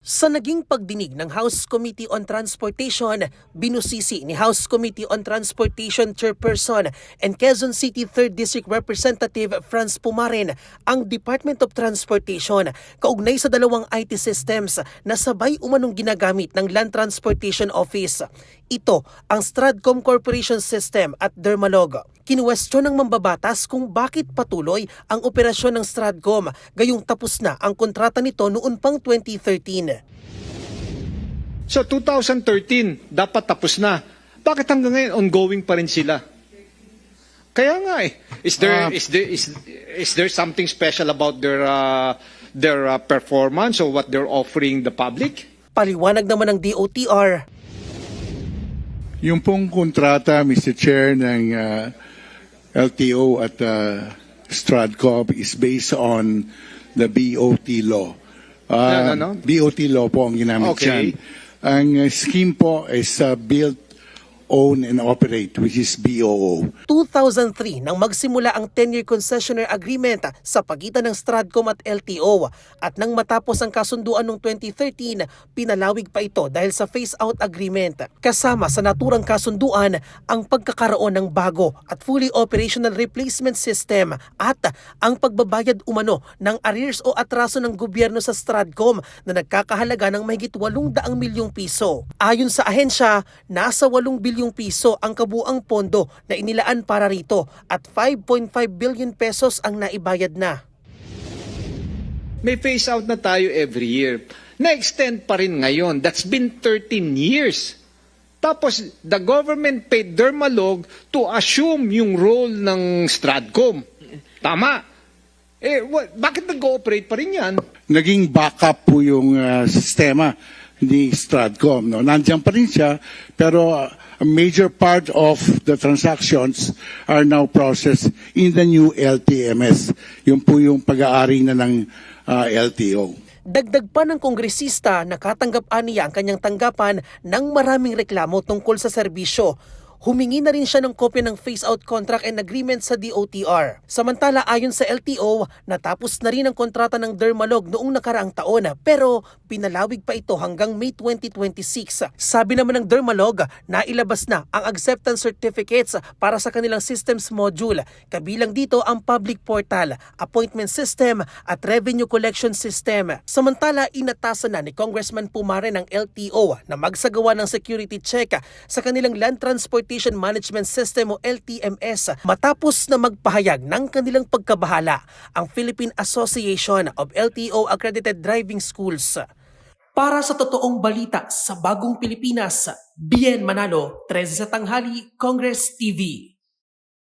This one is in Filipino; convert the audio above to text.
Sa naging pagdinig ng House Committee on Transportation, binusisi ni House Committee on Transportation Chairperson and Quezon City 3rd District Representative Franz Pumarin ang Department of Transportation kaugnay sa dalawang IT systems na sabay umanong ginagamit ng Land Transportation Office. Ito ang Stradcom Corporation System at Dermalog. Kinuwestiyon ng mambabatas kung bakit patuloy ang operasyon ng Stradcom gayong tapos na ang kontrata nito noon pang 2013. So 2013, dapat tapos na. Bakit hanggang ngayon ongoing pa rin sila? Kaya nga eh. Is there something special about their performance or what they're offering the public? Paliwanag naman ng DOTR. Yung pong kontrata, Mr. Chair, ng LTO at Stradcom is based on the BOT law. BOT law po ang ginamit Okay. dyan. Ang scheme po is build, own, and operate, which is BOO. 2003 nang magsimula ang 10-year concessionaire agreement sa pagitan ng Stradcom at LTO at nang matapos ang kasunduan noong 2013, pinalawig pa ito dahil sa phase-out agreement. Kasama sa naturang kasunduan ang pagkakaroon ng bago at fully operational replacement system at ang pagbabayad umano ng arrears o atraso ng gobyerno sa Stradcom na nagkakahalaga ng mahigit 800 milyong piso. Ayon sa ahensya, nasa 8 bilyong piso ang kabuang pondo na inilaan para rito at 5.5 billion pesos ang naibayad na. May phase out na tayo every year. Na-extend pa rin ngayon. That's been 13 years. Tapos, the government paid Dermalog to assume yung role ng Stradcom. Tama. Bakit nag-ooperate pa rin yan? Naging backup po yung sistema ni Stradcom. No? Nandiyan pa rin siya, pero a major part of the transactions are now processed in the new LTMS. Yun po yung pag-aari na ng LTO. Dagdag pa ng kongresista, nakatanggap niya ang kanyang tanggapan ng maraming reklamo tungkol sa serbisyo. Humingi na rin siya ng kopya ng phase-out contract and agreement sa DOTR. Samantala ayon sa LTO, natapos na rin ang kontrata ng Dermalog noong nakaraang taon pero pinalawig pa ito hanggang May 2026. Sabi naman ng Dermalog, nailabas na ang acceptance certificates para sa kanilang systems module. Kabilang dito ang public portal, appointment system at revenue collection system. Samantala inatasan na ni Congressman Pumarin ng LTO na magsagawa ng security check sa kanilang Land Transportation Management System o LTMS matapos na magpahayag ng kanilang pagkabahala ang Philippine Association of LTO Accredited Driving Schools. Para sa totoong balita sa Bagong Pilipinas, Bien Manalo, 13 sa tanghali, Congress TV.